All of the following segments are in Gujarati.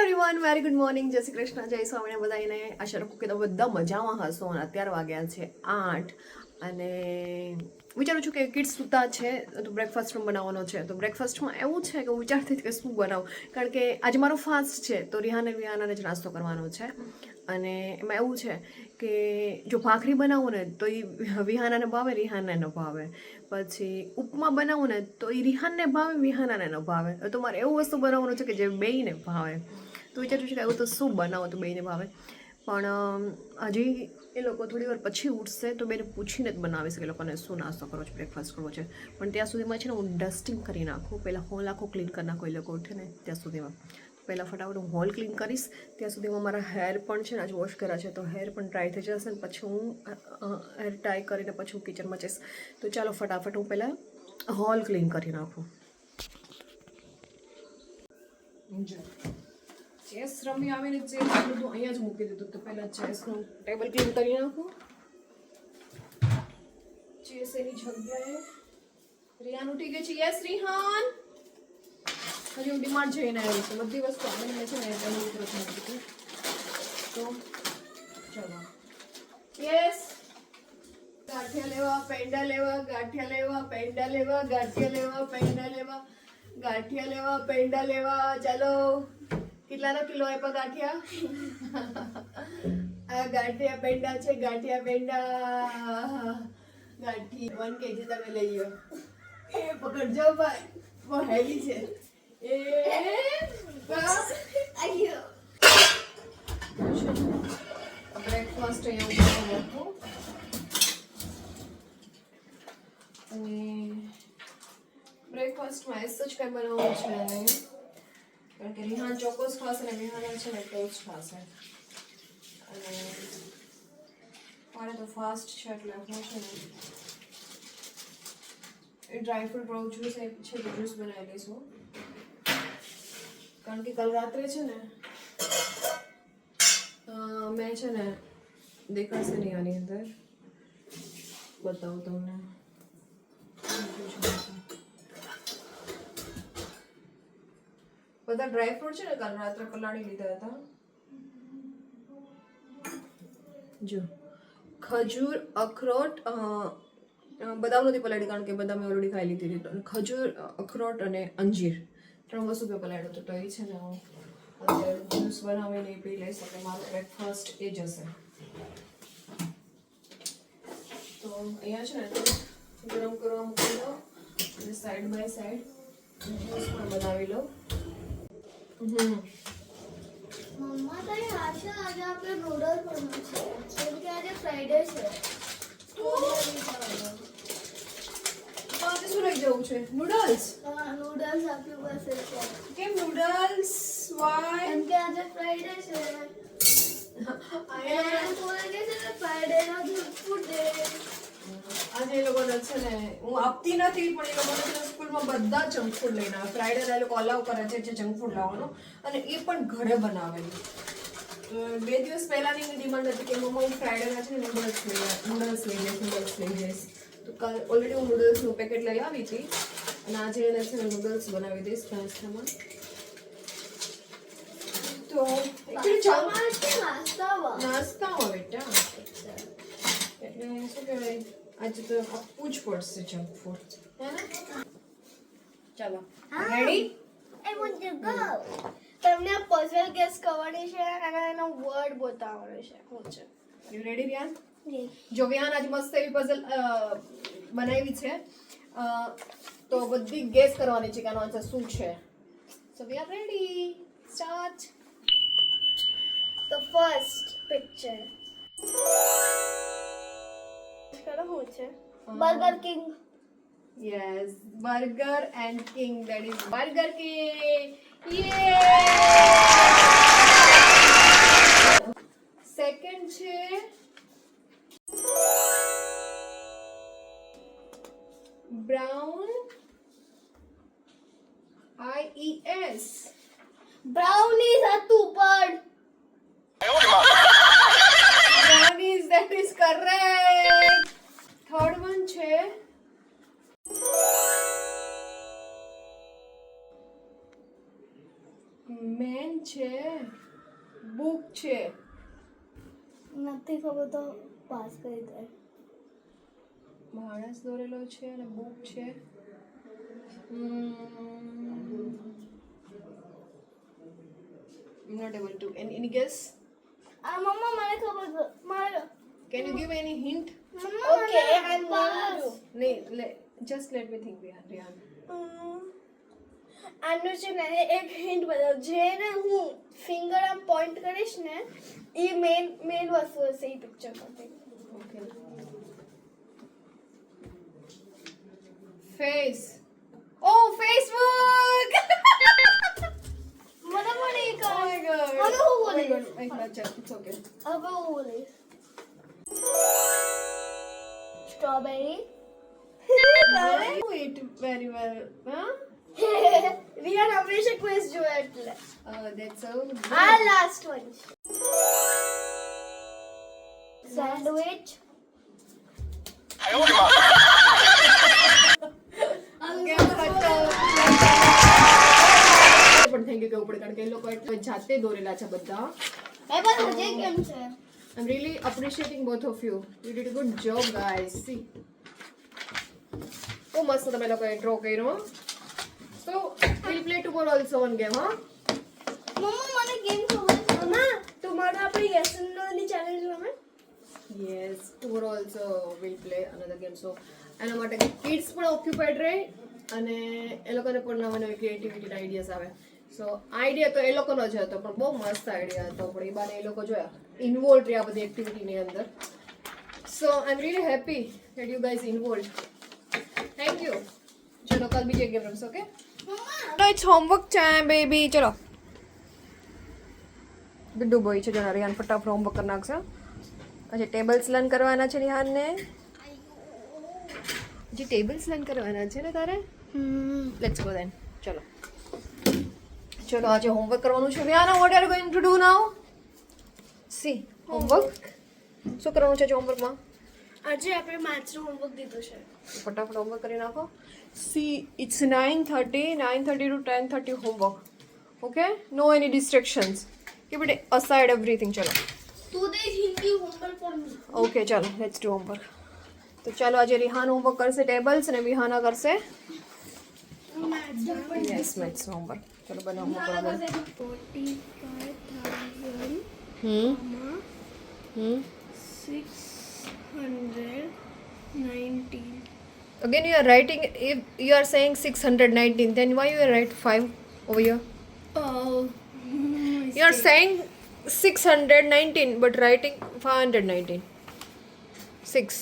એવરીવન વેરી ગુડ મોર્નિંગ, જય શ્રી કૃષ્ણ, જય સ્વામિનારાયણ બધાને. આશા રાખું કે તમે બધા મજામાં હશો. અને અત્યારે વાગ્યા છે 8 અને વિચારું છું કે કિડ્સ સૂતા છે તો બ્રેકફાસ્ટ બનાવવાનો છે. તો બ્રેકફાસ્ટમાં એવું છે કે હું વિચારતી હતી કે શું બનાવું, કારણ કે આજે મારો ફાસ્ટ છે તો રિહાનાને જ નાસ્તો કરવાનો છે. અને એમાં એવું છે કે જો ભાખરી બનાવું ને તો એ વિહાનાને ભાવે, રિહાનને ન ભાવે. પછી ઉપમા બનાવું ને તો એ રિહાનને ભાવે, વિહાનાને ન ભાવે. તો મારે એવું વસ્તુ બનાવવાનું છે કે જે બેયને ભાવે. તો વિચાર્યું છે કે આવું તો શું બનાવો તો બેયને ભાવે. પણ હજી એ લોકો થોડી વાર પછી ઉઠશે તો બેને પૂછીને જ બનાવીશ કે લોકોને શું નાસ્તો કરવો છે, બ્રેકફાસ્ટ કરવો છે. પણ ત્યાં સુધીમાં છે ને હું ડસ્ટિંગ કરી નાખું, પહેલાં હોલ આખો ક્લીન કરી નાખું એ લોકો ઉઠે ને ત્યાં સુધીમાં. પહેલાં ફટાફટ હું હોલ ક્લીન કરીશ. ત્યાં સુધીમાં મારા હેર પણ છે ને આજે વોશ કર્યા છે તો હેર પણ ડ્રાય થઈ જશે ને પછી હું હેર ટાઈ કરીને પછી હું કિચનમાં જઈશ. તો ચાલો ફટાફટ હું પહેલાં હોલ ક્લીન કરી નાખું. ચેસ રમી આવીને ચેસ બધું અહીંયા જ મૂકી દીધું. તો પહેલાં ચેસનું ટેબલ ક્લીન કરી નાખું. ચેસ એની જગ્યાએ. રિહાન ઉઠી ગઈ છે. યસ રિહાન, હજી હું ડિમાન્ડ જઈને આવી છું. બધી વસ્તુ આવીને છે ને ટેબલ ઉપર જ મૂકી દીધું. તો ચલો યસ. ગાંઠિયા લેવા, પેંડા લેવા, ગાંઠિયા લેવા, પેંડા લેવા, ગાંઠિયા લેવા, પેંડા લેવા, ગાંઠિયા લેવા, પેંડા લેવા. ચાલો, કેટલાનો કિલો આપ્યા ગાંઠિયા? આ ગાંઠિયા પેંડા છે, ગાંઠિયા પેંડા. ગાંઠી 1 kg તમે લઈ લો. એ પકડજો ભાઈ, બહુ હેવી છે. એ આયો બ્રેકફાસ્ટ અહીંયા મૂકું. અને બ્રેકફાસ્ટમાં એસ જ કંઈ બનાવવું છે કારણ કે રિહાન ચોકોસ ખાશે ને વિહાના છે ને ટોસ્ટ ખાશે. અને મારે તો ફાસ્ટ છે એટલે હું છે ને એ ડ્રાયફ્રૂટ વાળું જ્યુસ છે તો જ્યુસ બનાવી લઈશું. કારણ કે કાલ રાત્રે છે ને મેં છે ને દેખાશે નહીં આની અંદર, બતાવું તમને. બધા ડ્રાયફ્રૂટ છે ને કાલ રાત્રે પલાળી લીધા હતા. જો ખજૂર, અખરોટ, બદામ નથી પલાળી કારણ કે બદામ મેં ઓલરેડી ખાઈ લીધી હતી. ખજૂર, અખરોટ અને અંજીર 3 વસ્તુ મેં પલાળ્યું હતું. તો એ છે ને હું અત્યારે જ્યુસ બનાવીને પી લઈશ. એટલે મારો બ્રેકફાસ્ટ એ જ હશે. તો અહીંયા છે ને ગરમ કરવા મૂકી દો અને સાઈડ બાય સાઈડ જ્યુસ પણ બનાવી લો. મમ્મા તારી આજે આપણે નૂડલ્સ બનાવશું કેમ કે આજે ફ્રાઈડે છે. આજે શું લઈ જવું છે? નૂડલ્સ? હા, નૂડલ્સ આપણી પાસે છે. કેમ નૂડલ્સ? વાય? કેમ કે આજે ફ્રાઈડે છે. આયા બોલે કે છે ને ફ્રાઈડે નો ફૂડ ડે. આજે એ લોકોને છે ને હું આપતી નથી પણ એ લોકોને છે સ્કૂલમાં બધા જંક ફૂડ લઈને આવે. ફ્રાઈડે એ લોકો અલાઉ કરે છે જંક ફૂડ લાવવાનું, અને એ પણ ઘરે બનાવેલું. 2 દિવસ પહેલાની એની ડિમાન્ડ હતી કે મમ્મા હું ફ્રાઈડેના છે ને નૂડલ્સ લઈ જઈશ. તો કાલ ઓલરેડી હું નૂડલ્સનું પેકેટ લઈ આવી હતી અને આજે એને છે ને નૂડલ્સ બનાવી દઈશ નાસ્તામાં. તો નાસ્તામાં બેટા એટલે શું કહેવાય, આજે તો આપવું જ પડશે જંક ફૂડ, હે ને? ચાલો ready? I want to go. તમને પઝલ ગેસ કરવાની છે અને એનો વર્ડ બતાવવાનો છે. હું છે યુ રેડી રિયાન? જો વિહાન આજ મસ્ત એવી પઝલ બનાવી છે તો બધી ગેસ કરવાની છે કે આનો આન્સર શું છે. So we are ready, start. The first picture. કરો હું છે burger king. Yes, Burger and King. That is Burger King. Yay! Second છે Brown IES. બ્રાઉનીઝ હતું પણ Brownies, that is correct. Third one છે મેન છે, બુક છે. નથી ખબર તો પાસ કરી દે. માણસ દોરેલો છે અને બુક છે. Not able to. Any guess? મમ્મા મને ખબર છે. મારે Can you give any hint? Okay I pass. Just let me think, Rihan. આનું છે ને એક હિન્ટ બતાવ. જેને હું ફિંગર આમ પોઈન્ટ કરીશ ને એ મેઇન વસ્તુ હશે એ પિક્ચર માટે. Okay. Face. Oh, Facebook! મને પણ એ Oh my god. હવે હું Oh my બોલીશ. god. It's okay. હવે હું બોલીશ. Strawberry. You eat very well. Huh? Riyan હંમેશા ક્વિઝ જોવે એટલે. That's so good. આ લાસ્ટ વન છે. સેન્ડવિચ. પણ થેન્ક યુ કેવું પડે કારણ કે એ લોકો એટલે જાતે દોરેલા છે બધા. એ પણ હજી કેમ છે? I'm really appreciating both of you. You did a good job, guys. See. બહુ મસ્ત તમે લોકોએ ડ્રો કર્યો. So, we'll play tomorrow also one game, huh? મમ્મા મને ગેમ ખબર છે. મમ્મા તમારો આપણી યસનની ચેલેન્જ રમે? Yes, tomorrow also we'll play another game. So, એના માટે કિડ્સ પણ ઓક્યુપાઈડ રહે અને એ લોકોને પણ નવા નવી ક્રિએટિવિટી આઈડિયાઝ આવે. સો આઈડિયા તો એ લોકોનો જ હતો પણ બહુ મસ્ત આઈડિયા હતો પણ એ બાને એ લોકો જોયા ઇન્વોલ્વ રહ્યા બધી એક્ટિવિટીની અંદર. So I am really happy that you guys involve. Thank you. ચલો કાલ બીજી ગેમ રમશો okay? Mamma it's homework time baby. ચલો ગુડ્ડુ બોય છે જો રિહાન ફટાફટ હોમવર્ક કરી નાખશે. હજી ટેબલ્સ લર્ન કરવાના છે રિહાનને. જે ટેબલ્સ લર્ન કરવાના છે ને તારે? Let's go then. ચલો ચલો આજે હોમવર્ક કરવાનું છે. Rihanna what are going to do now? See homework શું કરવાનું છે હોમવર્કમાં? આજે આપણે મેથ્સનું હોમવર્ક દીધું છે. ફટાફટ હોમવર્ક કરી નાખો. See it's 9:30 to 10:30 homework. Okay no any distractions. Keep it aside everything. ચલો today hindi homework for me. Okay ચાલો લેટ્સ ડુ હોમવર્ક. તો ચાલો આજે રિહાન હોમવર્ક કરશે ટેબલ્સ અને વિહાના કરશે યસ મેથ્સ હોમવર્ક. ચલો બને હોમવર્ક કરો. 45,619. Again you are writing, if you are saying 619 then why you write 5 over here? Oh. You are saying 619 but writing 519. 6.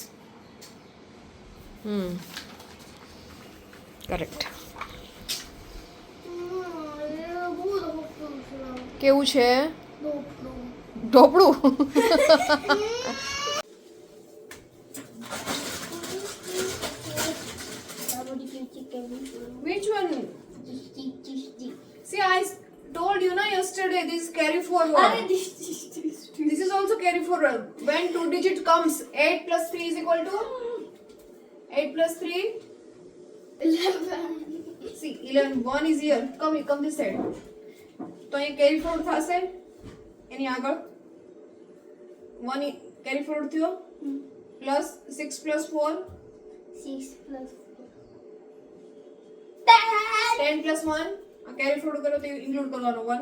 Correct. કેવું છે ઢોપળું? Which one? See, I told you na yesterday this is carry forward. This is also carry forward. When 2 digit comes, 8 plus 3 is equal to 8 plus 3. 11. See, 11. 1 is here. Come this side. તો અહીં carry forward થશે એની આગળ 1 carry forward થયો plus 6 plus 4 6 plus 10 plus 1 આ carry forward કરો તો include કરવાનો 1.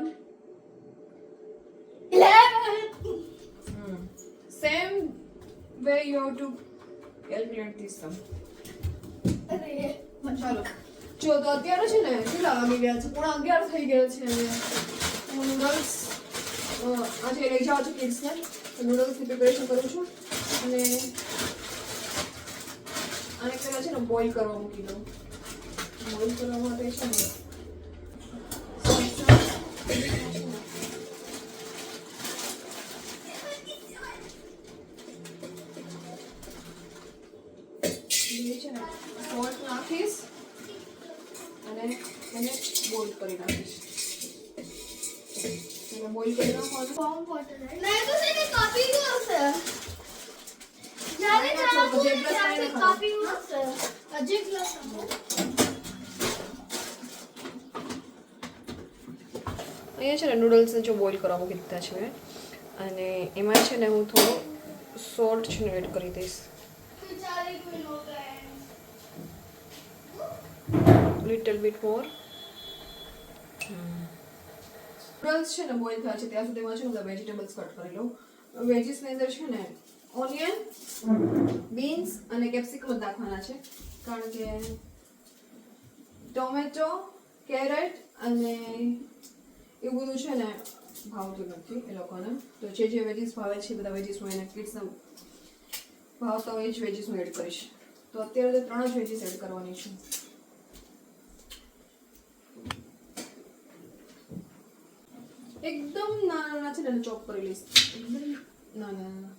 11. Same way you have to calculate this sum. ચાલો જો તો અત્યારે છે ને કેટલા વાગી ગયા છે? 11:30 થઈ ગયા છે. હું નૂડલ્સ આજે લઈ જાઉં છું કિડ્સને. નૂડલ્સની પ્રિપેરેશન કરું છું અને આને પહેલાં છે ને બોઇલ કરવા મૂકી દઉં. બોઇલ કરવા માટે છે ને સોલ્ટ નાખીશ અને એને બોઇલ કરી નાખીશ. એને બોઇલ કરી નાખવાનું. Warm water. मैं तो सिर्फ कॉफी यूज है. जाने अच्छा, को मुझे एक glass पानी सिर्फ रखा। कॉफी यूज है. अजय ग्लास અહીંયા છે ને નૂડલ્સને જો બોઇલ કરવા મૂકી દીધા છે મેં. અને એમાં છે ને હું થોડો સોલ્ટ છે ને એડ કરી દઈશ. લિટલ બીટ મોર. નૂડલ્સ છે ને બોઇલ થાય છે ત્યાં સુધીમાં છે ને બધા વેજીટેબલ્સ કટ કરી લઉં. વેજીસની અંદર છે ને ઓનિયન, બીન્સ અને કેપ્સિકમ જ નાખવાના છે, કારણ કે ટોમેટો, કેરેટ અને એવું બધું છે ને ભાવતું નથી એ લોકોને. તો જે વેજીસ ભાવે છે બધા વેજીસ હું એને કિડ્સને ભાવતા હોય એ જ વેજીસ હું એડ કરીશ. તો અત્યારે તો 3 જ વેજીસ એડ કરવાની છું. એકદમ નાના છે ને ચોપ કરી લઈશ. એકદમ નાના.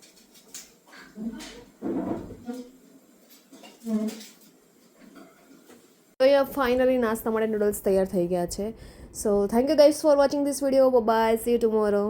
તો અહીંયા ફાઇનલી નાસ્તા માટે નૂડલ્સ તૈયાર થઈ ગયા છે. So thank you guys for watching this video. Bye, see you tomorrow.